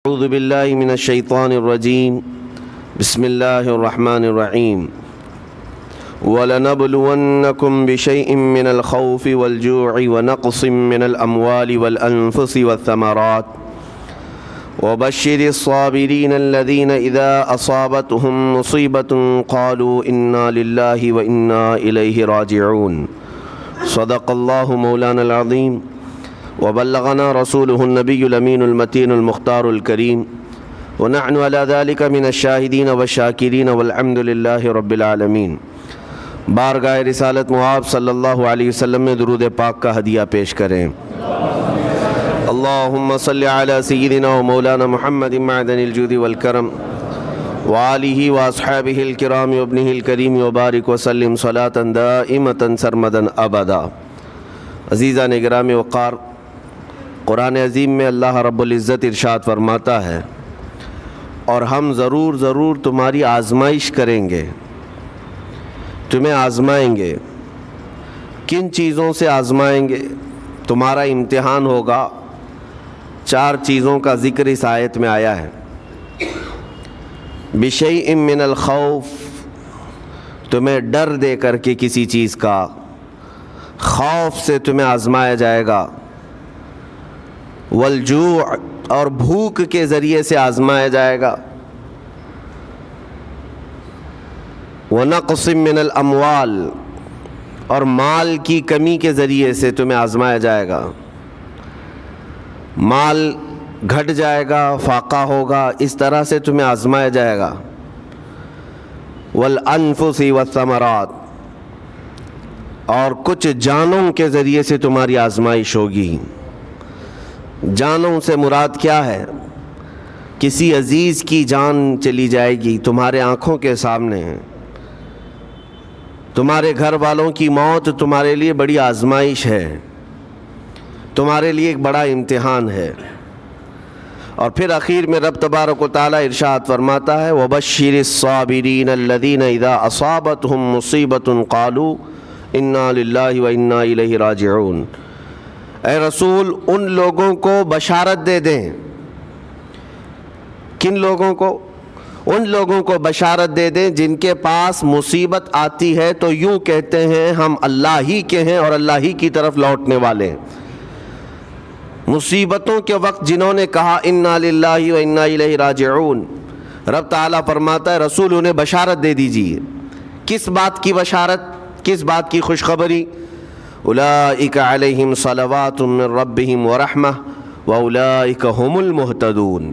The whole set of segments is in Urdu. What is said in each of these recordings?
أعوذ بالله من الشيطان الرجيم بسم الله الرحمن الرحيم وَلَنَبْلُوَنَّكُمْ بِشَيْءٍ مِّنَ الْخَوْفِ وَالْجُوعِ وَنَقْصٍ مِّنَ الْأَمْوَالِ وَالْأَنفُسِ وَالثَّمَرَاتِ وَبَشِّرِ الصَّابِرِينَ الَّذِينَ إِذَا أَصَابَتْهُم مُّصِيبَةٌ قَالُوا إِنَّا لِلَّهِ وَإِنَّا إِلَيْهِ رَاجِعُونَ صدق الله مولانا العظيم وبلغنا رسوله النبي الأمين المتين المختار الكريم ونحن على ذلك من الشاهدين والشاكرين والحمد لله رب العالمين۔ بارگاہ رسالت معاب صلی اللہ علیہ وسلم میں درود پاک کا ہدیہ پیش کریں۔ اللہم صلی علی سیدنا و مولانا محمد معدن الجود والکرم وآلہ واصحابہ الکرام وابنہ الکریم وبارک وسلم صلاة دائمة سرمدا ابدا۔ عزیزان گرامی وقار، قرآن عظیم میں اللہ رب العزت ارشاد فرماتا ہے، اور ہم ضرور تمہاری آزمائش کریں گے، تمہیں آزمائیں گے۔ کن چیزوں سے آزمائیں گے؟ تمہارا امتحان ہوگا۔ 4 چیزوں کا ذکر اس آیت میں آیا ہے۔ بِشَيْءٍ مِّنَ الْخَوْفِ، تمہیں ڈر دے کر کے کسی چیز کا، خوف سے تمہیں آزمایا جائے گا۔ والجوع، اور بھوک کے ذریعے سے آزمایا جائے گا۔ وَنَقْصٍ مِّنَ الْأَمْوَالِ، اور مال کی کمی کے ذریعے سے تمہیں آزمایا جائے گا۔ مال گھٹ جائے گا، فاقہ ہوگا، اس طرح سے تمہیں آزمایا جائے گا۔ وَالْأَنفُسِ وَالثَّمَرَاتِ، اور کچھ جانوں کے ذریعے سے تمہاری آزمائش ہوگی۔ جانوں سے مراد کیا ہے؟ کسی عزیز کی جان چلی جائے گی تمہارے آنکھوں کے سامنے، تمہارے گھر والوں کی موت تمہارے لیے بڑی آزمائش ہے، تمہارے لیے ایک بڑا امتحان ہے۔ اور پھر اخیر میں رب تبارک و تعالی ارشاد فرماتا ہے، وَبَشِّرِ الصَّابِرِينَ الَّذِينَ إِذَا أَصَابَتْهُم مُّصِيبَةٌ قَالُوا إِنَّا لِلَّهِ وَإِنَّا إِلَيْهِ رَاجِعُونَ۔ اے رسول، ان لوگوں کو بشارت دے دیں۔ کن لوگوں کو؟ ان لوگوں کو بشارت دے دیں جن کے پاس مصیبت آتی ہے تو یوں کہتے ہیں ہم اللہ ہی کے ہیں اور اللہ ہی کی طرف لوٹنے والے ہیں۔ مصیبتوں کے وقت جنہوں نے کہا انا للہ و انا الیہ راجعون، رب تعالیٰ فرماتا ہے رسول انہیں بشارت دے دیجیے۔ کس بات کی بشارت؟ کس بات کی خوشخبری؟ اولئک علیہم صلوات من ربہم ورحمہ واولئک هم المہتدون۔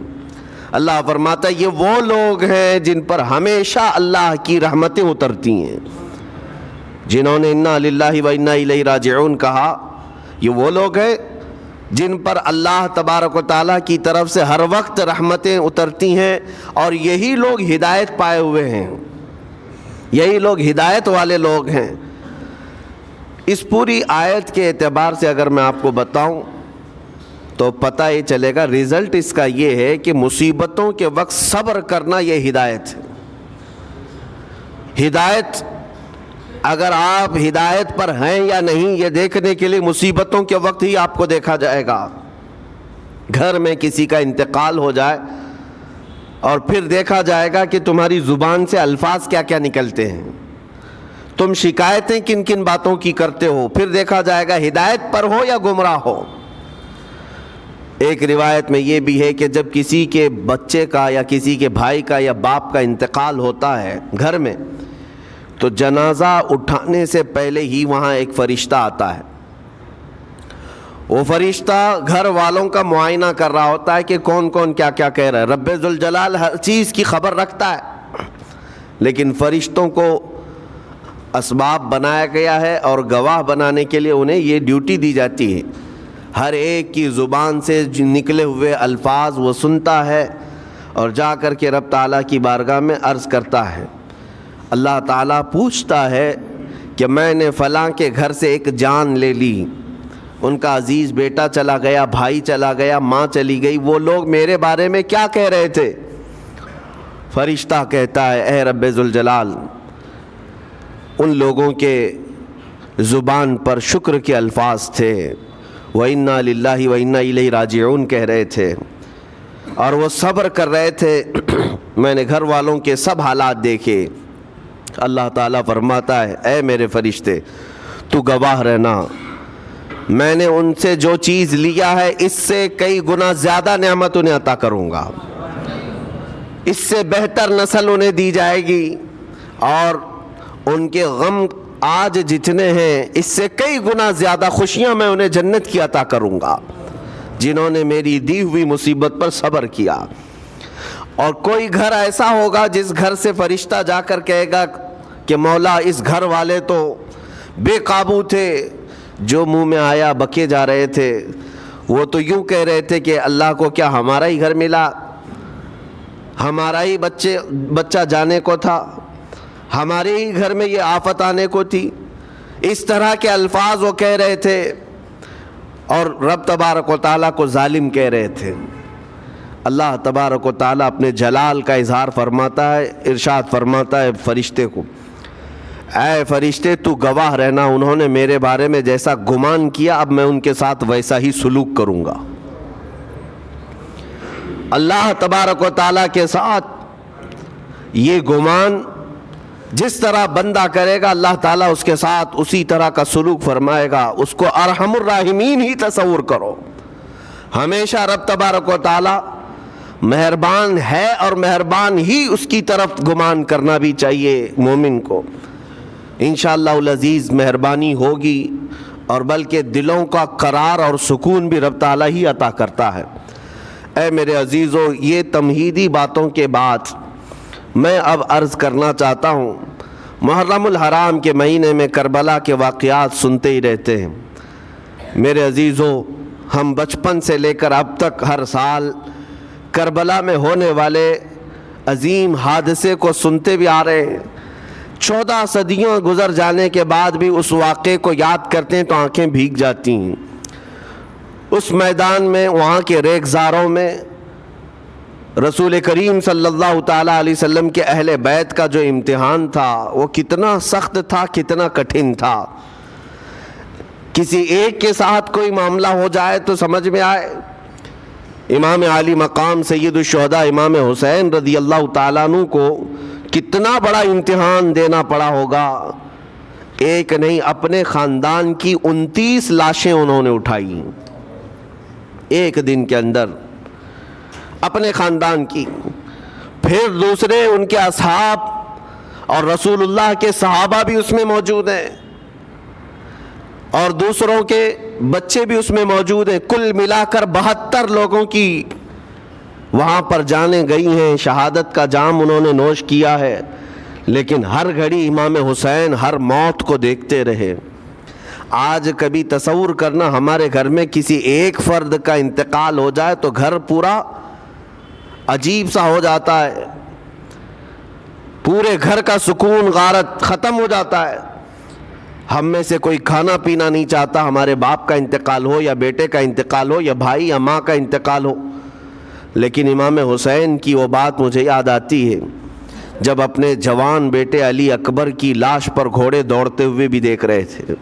اللہ فرماتا ہے یہ وہ لوگ ہیں جن پر ہمیشہ اللہ کی رحمتیں اترتی ہیں۔ جنہوں نے انا للہ و انا الیہ راجعون کہا، یہ وہ لوگ ہیں جن پر اللہ تبارک و تعالیٰ کی طرف سے ہر وقت رحمتیں اترتی ہیں، اور یہی لوگ ہدایت پائے ہوئے ہیں، یہی لوگ ہدایت والے لوگ ہیں۔ اس پوری آیت کے اعتبار سے اگر میں آپ کو بتاؤں تو پتہ یہ چلے گا، رزلٹ اس کا یہ ہے کہ مصیبتوں کے وقت صبر کرنا یہ ہدایت ہے۔ ہدایت، اگر آپ ہدایت پر ہیں یا نہیں یہ دیکھنے کے لیے مصیبتوں کے وقت ہی آپ کو دیکھا جائے گا۔ گھر میں کسی کا انتقال ہو جائے اور پھر دیکھا جائے گا کہ تمہاری زبان سے الفاظ کیا کیا نکلتے ہیں، تم شکایتیں کن کن باتوں کی کرتے ہو، پھر دیکھا جائے گا ہدایت پر ہو یا گمراہ ہو۔ ایک روایت میں یہ بھی ہے کہ جب کسی کے بچے کا یا کسی کے بھائی کا یا باپ کا انتقال ہوتا ہے گھر میں، تو جنازہ اٹھانے سے پہلے ہی وہاں ایک فرشتہ آتا ہے۔ وہ فرشتہ گھر والوں کا معائنہ کر رہا ہوتا ہے کہ کون کون کیا کیا کہہ رہا ہے۔ رب ذوالجلال ہر چیز کی خبر رکھتا ہے، لیکن فرشتوں کو اسباب بنایا گیا ہے اور گواہ بنانے کے لیے انہیں یہ ڈیوٹی دی جاتی ہے۔ ہر ایک کی زبان سے نکلے ہوئے الفاظ وہ سنتا ہے اور جا کر کے رب تعالیٰ کی بارگاہ میں عرض کرتا ہے۔ اللہ تعالیٰ پوچھتا ہے کہ میں نے فلاں کے گھر سے ایک جان لے لی، ان کا عزیز بیٹا چلا گیا، بھائی چلا گیا، ماں چلی گئی، وہ لوگ میرے بارے میں کیا کہہ رہے تھے؟ فرشتہ کہتا ہے اے رب ذوالجلال، ان لوگوں کے زبان پر شکر کے الفاظ تھے، وَإِنَّا لِلَّهِ وَإِنَّا إِلَيْهِ رَاجِعُونَ کہہ رہے تھے۔ اور وہ صبر کر رہے تھے. میں نے گھر والوں کے سب حالات دیکھے. اللہ تعالیٰ فرماتا ہے اے میرے فرشتے تو گواہ رہنا, میں نے ان سے جو چیز لیا ہے اس سے کئی گنا زیادہ نعمت انہیں عطا کروں گا, اس سے بہتر نسل انہیں دی جائے گی, اور ان کے غم آج جتنے ہیں اس سے کئی گنا زیادہ خوشیاں میں انہیں جنت کی عطا کروں گا جنہوں نے میری دی ہوئی مصیبت پر صبر کیا. اور کوئی گھر ایسا ہوگا جس گھر سے فرشتہ جا کر کہے گا کہ مولا اس گھر والے تو بے قابو تھے, جو منہ میں آیا بکے جا رہے تھے, وہ تو یوں کہہ رہے تھے کہ اللہ کو کیا ہمارا ہی گھر ملا, ہمارا ہی بچہ جانے کو تھا, ہمارے ہی گھر میں یہ آفت آنے کو تھی. اس طرح کے الفاظ وہ کہہ رہے تھے اور رب تبارک و تعالیٰ کو ظالم کہہ رہے تھے. اللہ تبارک و تعالیٰ اپنے جلال کا اظہار فرماتا ہے, ارشاد فرماتا ہے فرشتے کو اے فرشتے تو گواہ رہنا, انہوں نے میرے بارے میں جیسا گمان کیا اب میں ان کے ساتھ ویسا ہی سلوک کروں گا. اللہ تبارک و تعالیٰ کے ساتھ یہ گمان جس طرح بندہ کرے گا اللہ تعالیٰ اس کے ساتھ اسی طرح کا سلوک فرمائے گا. اس کو ارحم الراحمین ہی تصور کرو. ہمیشہ رب تبارک و تعالیٰ مہربان ہے اور مہربان ہی اس کی طرف گمان کرنا بھی چاہیے مومن کو. انشاءاللہ العزیز مہربانی ہوگی, اور بلکہ دلوں کا قرار اور سکون بھی رب تعالیٰ ہی عطا کرتا ہے. اے میرے عزیزو, یہ تمہیدی باتوں کے بعد میں اب عرض کرنا چاہتا ہوں. محرم الحرام کے مہینے میں کربلا کے واقعات سنتے ہی رہتے ہیں. میرے عزیزو, ہم بچپن سے لے کر اب تک ہر سال کربلا میں ہونے والے عظیم حادثے کو سنتے بھی آ رہے ہیں. 14 صدیوں گزر جانے کے بعد بھی اس واقعے کو یاد کرتے ہیں تو آنکھیں بھیگ جاتی ہیں. اس میدان میں, وہاں کے ریگزاروں میں رسول کریم صلی اللہ تعالیٰ علیہ وسلم کے اہل بیت کا جو امتحان تھا وہ کتنا سخت تھا, کتنا کٹھن تھا. کسی ایک کے ساتھ کوئی معاملہ ہو جائے تو سمجھ میں آئے. امام عالی مقام سید الشہداء امام حسین رضی اللہ تعالیٰ عنہ کو کتنا بڑا امتحان دینا پڑا ہوگا. ایک نہیں, اپنے خاندان کی 29 لاشیں انہوں نے اٹھائی ایک دن کے اندر, اپنے خاندان کی. پھر دوسرے ان کے اصحاب اور رسول اللہ کے صحابہ بھی اس میں موجود ہیں, اور دوسروں کے بچے بھی اس میں موجود ہیں. کل ملا کر 72 لوگوں کی وہاں پر جانیں گئی ہیں, شہادت کا جام انہوں نے نوش کیا ہے. لیکن ہر گھڑی امام حسین ہر موت کو دیکھتے رہے. آج کبھی تصور کرنا, ہمارے گھر میں کسی ایک فرد کا انتقال ہو جائے تو گھر پورا عجیب سا ہو جاتا ہے, پورے گھر کا سکون غارت ختم ہو جاتا ہے. ہم میں سے کوئی کھانا پینا نہیں چاہتا ہمارے باپ کا انتقال ہو, یا بیٹے کا انتقال ہو, یا بھائی یا ماں کا انتقال ہو. لیکن امام حسین کی وہ بات مجھے یاد آتی ہے جب اپنے جوان بیٹے علی اکبر کی لاش پر گھوڑے دوڑتے ہوئے بھی دیکھ رہے تھے.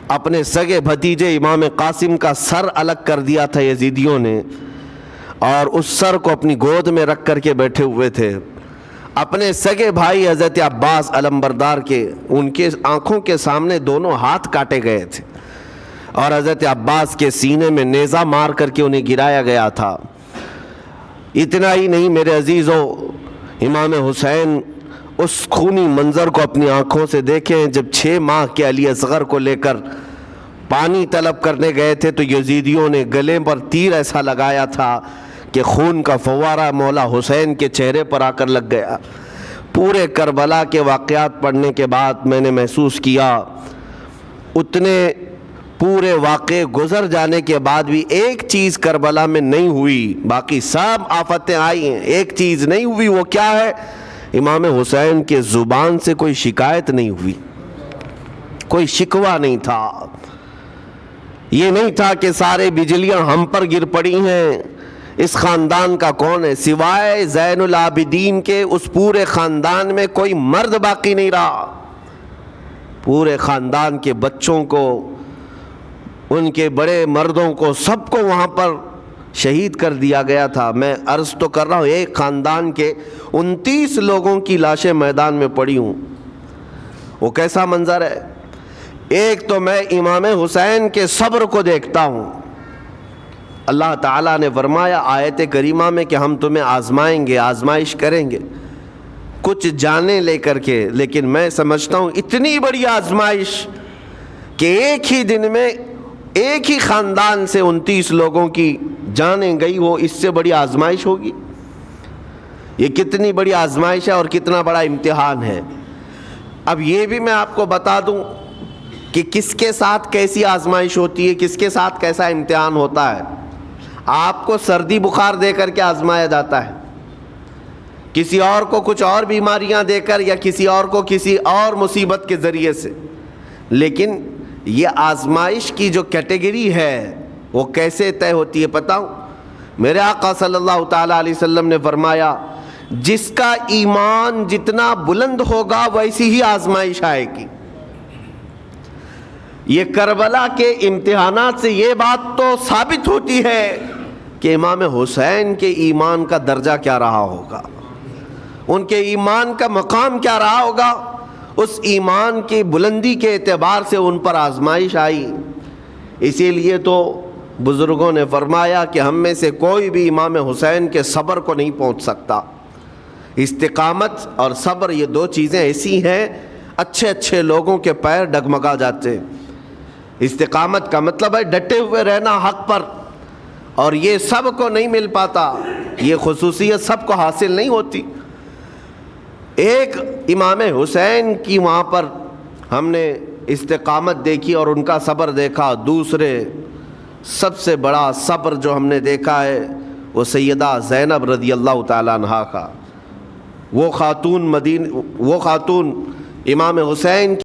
اپنے سگے بھتیجے امام قاسم کا سر الگ کر دیا تھا یزیدیوں نے, اور اس سر کو اپنی گود میں رکھ کر کے بیٹھے ہوئے تھے. اپنے سگے بھائی حضرت عباس علمبردار کے, ان کے آنکھوں کے سامنے دونوں ہاتھ کاٹے گئے تھے, اور حضرت عباس کے سینے میں نیزہ مار کر کے انہیں گرایا گیا تھا. اتنا ہی نہیں میرے عزیزو, امام حسین اس خونی منظر کو اپنی آنکھوں سے دیکھیں جب 6 ماہ کے علی اصغر کو لے کر پانی طلب کرنے گئے تھے تو یزیدیوں نے گلے پر تیر ایسا لگایا تھا کہ خون کا فوارہ مولا حسین کے چہرے پر آ کر لگ گیا. پورے کربلا کے واقعات پڑھنے کے بعد میں نے محسوس کیا اتنے پورے واقعے گزر جانے کے بعد بھی ایک چیز کربلا میں نہیں ہوئی, باقی سب آفتیں آئی ہیں, ایک چیز نہیں ہوئی. وہ کیا ہے؟ امام حسین کے زبان سے کوئی شکایت نہیں ہوئی, کوئی شکوہ نہیں تھا. یہ نہیں تھا کہ سارے بجلیاں ہم پر گر پڑی ہیں, اس خاندان کا کون ہے؟ سوائے زین العابدین کے اس پورے خاندان میں کوئی مرد باقی نہیں رہا. پورے خاندان کے بچوں کو, ان کے بڑے مردوں کو, سب کو وہاں پر شہید کر دیا گیا تھا. میں عرض تو کر رہا ہوں ایک خاندان کے 29 لوگوں کی لاشیں میدان میں پڑی ہوں. وہ کیسا منظر ہے. ایک تو میں امام حسین کے صبر کو دیکھتا ہوں. اللہ تعالیٰ نے فرمایا آیت کریمہ میں کہ ہم تمہیں آزمائیں گے, آزمائش کریں گے کچھ جانیں لے کر کے, لیکن میں سمجھتا ہوں اتنی بڑی آزمائش کہ ایک ہی دن میں ایک ہی خاندان سے 29 لوگوں کی جانیں گئی ہو, اس سے بڑی آزمائش ہوگی؟ یہ کتنی بڑی آزمائش ہے اور کتنا بڑا امتحان ہے. اب یہ بھی میں آپ کو بتا دوں کہ کس کے ساتھ کیسی آزمائش ہوتی ہے, کس کے ساتھ کیسا امتحان ہوتا ہے. آپ کو سردی بخار دے کر کے آزمایا جاتا ہے, کسی اور کو کچھ اور بیماریاں دے کر, یا کسی اور کو کسی اور مصیبت کے ذریعے سے. لیکن یہ آزمائش کی جو کیٹیگری ہے وہ کیسے طے ہوتی ہے پتہ ہوں؟ میرے آقا صلی اللہ تعالیٰ علیہ وسلم نے فرمایا جس کا ایمان جتنا بلند ہوگا ویسی ہی آزمائش آئے گی. یہ کربلا کے امتحانات سے یہ بات تو ثابت ہوتی ہے کہ امام حسین کے ایمان کا درجہ کیا رہا ہوگا, ان کے ایمان کا مقام کیا رہا ہوگا. اس ایمان کی بلندی کے اعتبار سے ان پر آزمائش آئی. اسی لیے تو بزرگوں نے فرمایا کہ ہم میں سے کوئی بھی امام حسین کے صبر کو نہیں پہنچ سکتا. استقامت اور صبر یہ دو چیزیں ایسی ہیں اچھے اچھے لوگوں کے پیر ڈگمگا جاتے ہیں. استقامت کا مطلب ہے ڈٹے ہوئے رہنا حق پر, اور یہ سب کو نہیں مل پاتا, یہ خصوصیت سب کو حاصل نہیں ہوتی. ایک امام حسین کی وہاں پر ہم نے استقامت دیکھی اور ان کا صبر دیکھا. دوسرے سب سے بڑا صبر جو ہم نے دیکھا ہے وہ سیدہ زینب رضی اللہ تعالیٰ عنہا کا. وہ خاتون امام حسین